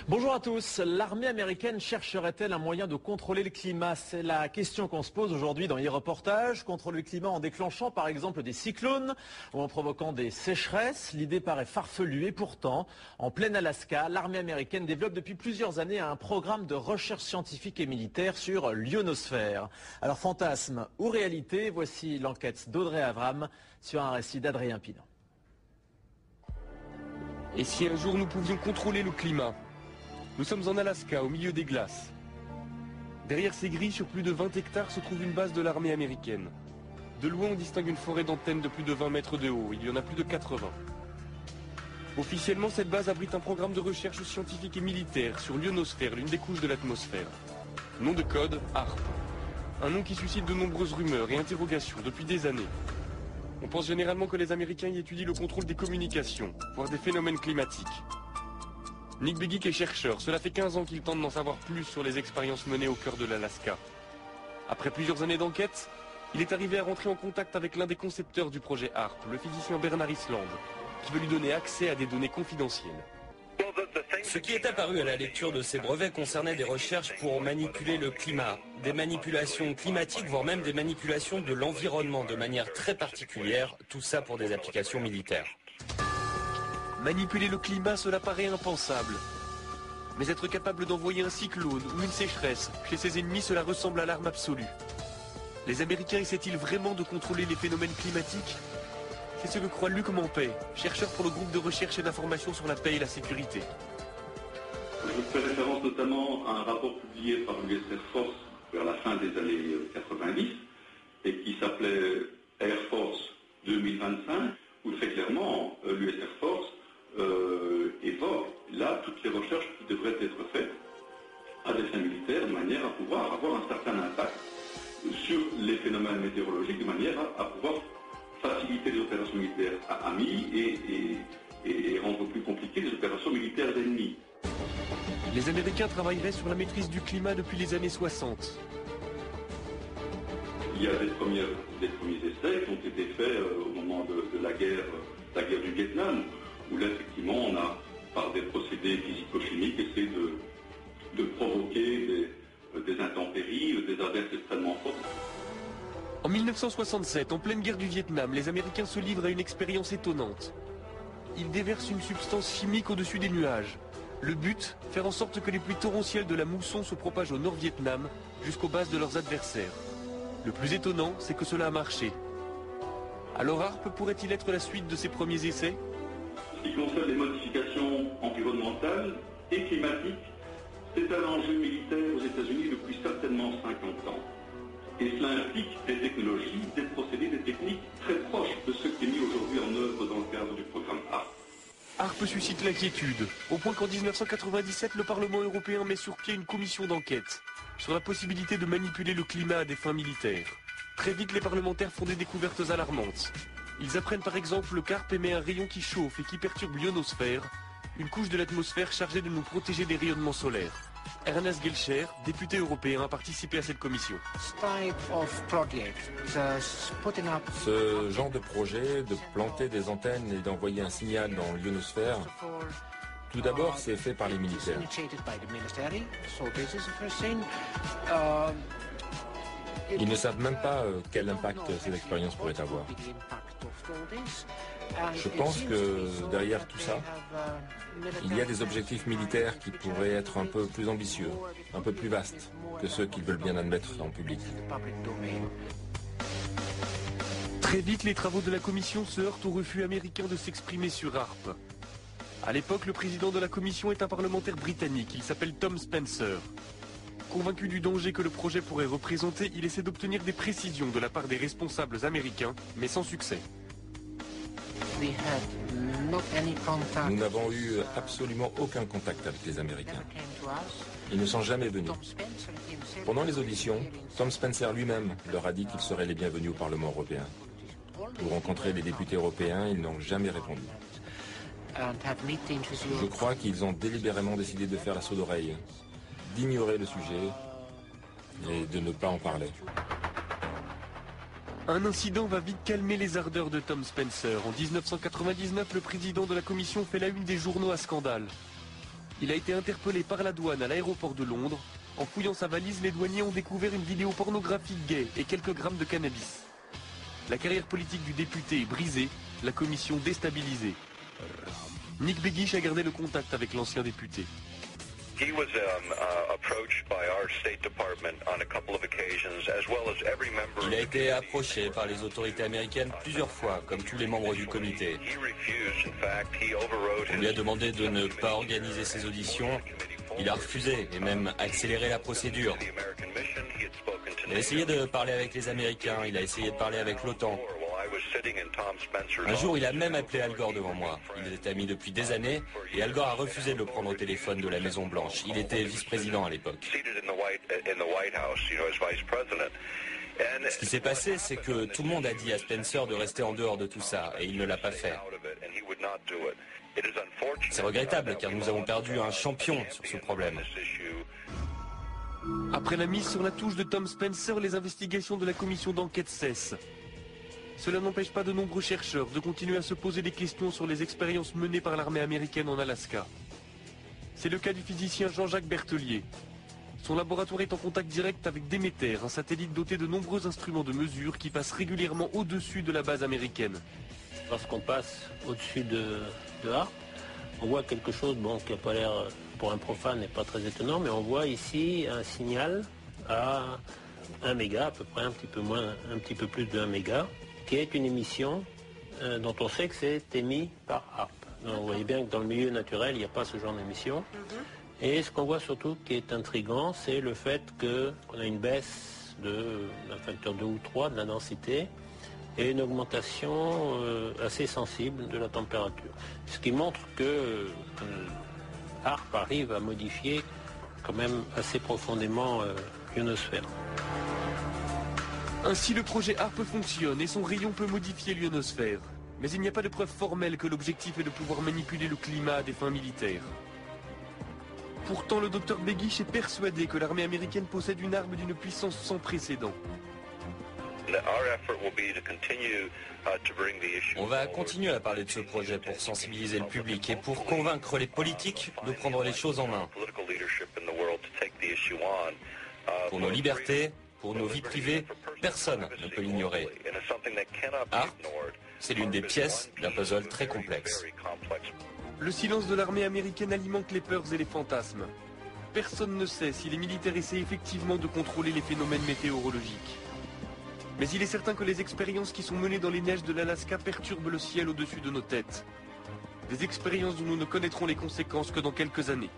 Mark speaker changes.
Speaker 1: Bonjour à tous. L'armée américaine chercherait-elle un moyen de contrôler le climat? C'est la question qu'on se pose aujourd'hui dans e-reportage. Contrôler le climat en déclenchant par exemple des cyclones ou en provoquant des sécheresses. L'idée paraît farfelue et pourtant, en plein Alaska, l'armée américaine développe depuis plusieurs années un programme de recherche scientifique et militaire sur l'ionosphère. Alors fantasme ou réalité, voici l'enquête d'Audrey Avram sur un récit d'Adrien Pinon.
Speaker 2: Et si un jour nous pouvions contrôler le climat? Nous sommes en Alaska, au milieu des glaces. Derrière ces grilles, sur plus de 20 hectares, se trouve une base de l'armée américaine. De loin, on distingue une forêt d'antennes de plus de 20 mètres de haut. Il y en a plus de 80. Officiellement, cette base abrite un programme de recherche scientifique et militaire sur l'ionosphère, l'une des couches de l'atmosphère. Nom de code, HAARP. Un nom qui suscite de nombreuses rumeurs et interrogations depuis des années. On pense généralement que les Américains y étudient le contrôle des communications, voire des phénomènes climatiques. Nick Begich est chercheur, cela fait 15 ans qu'il tente d'en savoir plus sur les expériences menées au cœur de l'Alaska. Après plusieurs années d'enquête, il est arrivé à rentrer en contact avec l'un des concepteurs du projet HAARP, le physicien Bernard Island, qui veut lui donner accès à des données confidentielles.
Speaker 3: Ce qui est apparu à la lecture de ces brevets concernait des recherches pour manipuler le climat, des manipulations climatiques, voire même des manipulations de l'environnement de manière très particulière, tout ça pour des applications militaires.
Speaker 2: Manipuler le climat, cela paraît impensable. Mais être capable d'envoyer un cyclone ou une sécheresse chez ses ennemis, cela ressemble à l'arme absolue. Les Américains essaient-ils vraiment de contrôler les phénomènes climatiques? C'est ce que croit Luc Mampey, chercheur pour le groupe de recherche et d'information sur la paix et la sécurité.
Speaker 4: Je fais référence notamment à un rapport publié par l'US Air Force vers la fin des années 90 et qui s'appelait Air Force 2025, où très clairement l'US Air Force évoque là toutes les recherches qui devraient être faites à des fins militaires de manière à pouvoir avoir un certain impact sur les phénomènes météorologiques, de manière à pouvoir faciliter les opérations militaires amis et rendre plus compliquées les opérations militaires ennemies.
Speaker 2: Les Américains travailleraient sur la maîtrise du climat depuis les années 60.
Speaker 4: Il y a des premiers essais qui ont été faits au moment de la guerre du Vietnam, où là, effectivement, on a, par des procédés physico-chimiques, essayé de provoquer des intempéries, des averses extrêmement fortes.
Speaker 2: En 1967, en pleine guerre du Vietnam, les Américains se livrent à une expérience étonnante. Ils déversent une substance chimique au-dessus des nuages. Le but, faire en sorte que les pluies torrentielles de la mousson se propagent au Nord-Vietnam jusqu'aux bases de leurs adversaires. Le plus étonnant, c'est que cela a marché. Alors HAARP pourrait-il être la suite de ces premiers essais?
Speaker 4: Ce qui concerne les modifications environnementales et climatiques, c'est un enjeu militaire aux États-Unis depuis certainement 50 ans. Et cela implique des technologies, des procédés, des techniques très proches de ce qui est mis aujourd'hui en œuvre dans le cadre du programme HAARP.
Speaker 2: HAARP suscite l'inquiétude, au point qu'en 1997, le Parlement européen met sur pied une commission d'enquête sur la possibilité de manipuler le climat à des fins militaires. Très vite, les parlementaires font des découvertes alarmantes. Ils apprennent par exemple que HAARP émet un rayon qui chauffe et qui perturbe l'ionosphère, une couche de l'atmosphère chargée de nous protéger des rayonnements solaires. Ernest Gelscher, député européen, a participé à cette commission.
Speaker 5: Ce genre de projet, de planter des antennes et d'envoyer un signal dans l'ionosphère, tout d'abord c'est fait par les militaires. Ils ne savent même pas quel impact ces expériences pourraient avoir. Je pense que derrière tout ça, il y a des objectifs militaires qui pourraient être un peu plus ambitieux, un peu plus vastes que ceux qu'ils veulent bien admettre en public.
Speaker 2: Très vite, les travaux de la commission se heurtent au refus américain de s'exprimer sur HAARP. À l'époque, le président de la commission est un parlementaire britannique, il s'appelle Tom Spencer. Convaincu du danger que le projet pourrait représenter, il essaie d'obtenir des précisions de la part des responsables américains, mais sans succès.
Speaker 5: Nous n'avons eu absolument aucun contact avec les Américains. Ils ne sont jamais venus. Pendant les auditions, Tom Spencer lui-même leur a dit qu'ils seraient les bienvenus au Parlement européen. Pour rencontrer les députés européens, ils n'ont jamais répondu. Je crois qu'ils ont délibérément décidé de faire la sourde oreille, d'ignorer le sujet et de ne pas en parler.
Speaker 2: Un incident va vite calmer les ardeurs de Tom Spencer. En 1999, le président de la commission fait la une des journaux à scandale. Il a été interpellé par la douane à l'aéroport de Londres. En fouillant sa valise, les douaniers ont découvert une vidéo pornographique gay et quelques grammes de cannabis. La carrière politique du député est brisée, la commission déstabilisée. Nick Begich a gardé le contact avec l'ancien député.
Speaker 3: Il a été approché par les autorités américaines plusieurs fois, comme tous les membres du comité. On lui a demandé de ne pas organiser ses auditions. Il a refusé et même accéléré la procédure. Il a essayé de parler avec les Américains, il a essayé de parler avec l'OTAN. Un jour, il a même appelé Al Gore devant moi. Ils étaient amis depuis des années et Al Gore a refusé de le prendre au téléphone de la Maison Blanche. Il était vice-président à l'époque. Ce qui s'est passé, c'est que tout le monde a dit à Spencer de rester en dehors de tout ça et il ne l'a pas fait. C'est regrettable car nous avons perdu un champion sur ce problème.
Speaker 2: Après la mise sur la touche de Tom Spencer, les investigations de la commission d'enquête cessent. Cela n'empêche pas de nombreux chercheurs de continuer à se poser des questions sur les expériences menées par l'armée américaine en Alaska. C'est le cas du physicien Jean-Jacques Berthelier. Son laboratoire est en contact direct avec Demeter, un satellite doté de nombreux instruments de mesure qui passe régulièrement au-dessus de la base américaine.
Speaker 6: Lorsqu'on passe au-dessus de Harp, on voit quelque chose qui n'a pas l'air, pour un profane, n'est pas très étonnant, mais on voit ici un signal à 1 méga, à peu près un petit peu plus de 1 méga, qui est une émission dont on sait que c'est émis par Harp. Donc, vous voyez bien que dans le milieu naturel, il n'y a pas ce genre d'émission. Et ce qu'on voit surtout qui est intriguant, c'est le fait qu'on a une baisse d'un facteur 2 ou 3 de la densité et une augmentation assez sensible de la température. Ce qui montre que Harp arrive à modifier quand même assez profondément l'ionosphère.
Speaker 2: Ainsi, le projet HARP fonctionne et son rayon peut modifier l'ionosphère. Mais il n'y a pas de preuve formelle que l'objectif est de pouvoir manipuler le climat à des fins militaires. Pourtant, le docteur Begich est persuadé que l'armée américaine possède une arme d'une puissance sans précédent.
Speaker 3: On va continuer à parler de ce projet pour sensibiliser le public et pour convaincre les politiques de prendre les choses en main. Pour nos libertés, pour nos vies privées, personne ne peut l'ignorer. HARP, c'est l'une des pièces d'un puzzle très complexe.
Speaker 2: Le silence de l'armée américaine alimente les peurs et les fantasmes. Personne ne sait si les militaires essaient effectivement de contrôler les phénomènes météorologiques. Mais il est certain que les expériences qui sont menées dans les neiges de l'Alaska perturbent le ciel au-dessus de nos têtes. Des expériences dont nous ne connaîtrons les conséquences que dans quelques années.